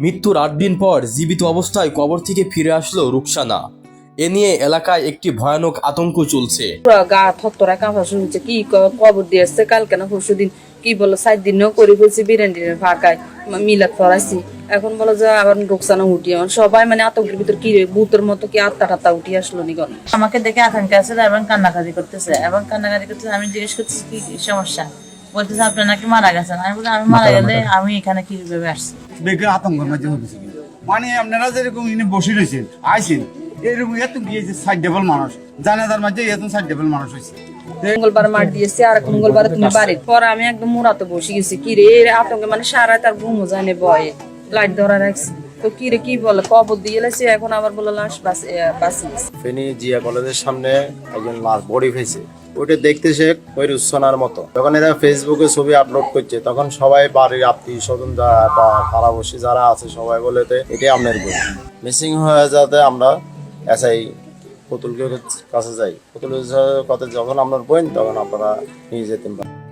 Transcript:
মৃত্যুর 8 দিন পর জীবিত অবস্থায় কবর থেকে ফিরে আসলো রুকসানা। এ নিয়ে এলাকায় একটি ভয়ানক আতঙ্ক চলছে। গা থরথরা কাঁপা শুরু হচ্ছে। কি কবর দিয়ে আসছে কালকে না পরশু দিন, কি বলো 7 দিনও করে ফেলছি বিরান্ডিনের ফাঁকায় মিলাদ ফরাইছি। এখন বলো যে আবার রুকসানা উঠিয়ে সবাই মানে আতঙ্কের ভিতর কি ভূতের মতো কি আত্মা টাত্তা উঠিয়ে আসলো নিগন। আমাকে দেখে আতঙ্কে আছে এবং কান্নাকাটি করতেছে আমি জিজ্ঞেস করতেছি কি সমস্যা, বলতেছে আপনি নাকি মারা গেছেন। আমি বলি আমি মারা গেলে আমি এখানে কিভাবে আসছি। বেকার আতঙ্কের মাঝে হয়েছে মানে আপনারা যেরকম ইনি বসে রয়েছেন আইসেন এরকম এত গিয়েছে 60 ডেবল মানুষ জানাজার মাঝে এত 60 ডেবল মানুষ হয়েছে। মঙ্গলবার মার দিয়েছে আর মঙ্গলবার তুমি বাড়ির পরে আমি একদম মুরাতে বসে গেছি। কি রে আতঙ্কে মানে সারা তার ঘুমো জানে ভয়ে লাইট ধরা রাখছি। তো কি রে কি বলে কবর দিয়ে এলেছে, এখন আবার বলে লাশ বাঁচি। ফেনী জিয়া কলেজের সামনে একজন লাশ বডি ফেছে, ওইটা দেখতে সে ওই রুসনার মতো। যখন এরা ফেসবুকে ছবি আপলোড করছে তখন সবাই বাড়ির আত্মীয় স্বজন যারা বা পাড়াবসী যারা আছে সবাই বলে এটাই আপনার বই। মিসিং হয়ে যাতে আমরা এসআই পুতুলকে কাছে যাই, পুতুলের কথা যখন আপনার বই তখন আপনারা নিয়ে যেতে পারেন।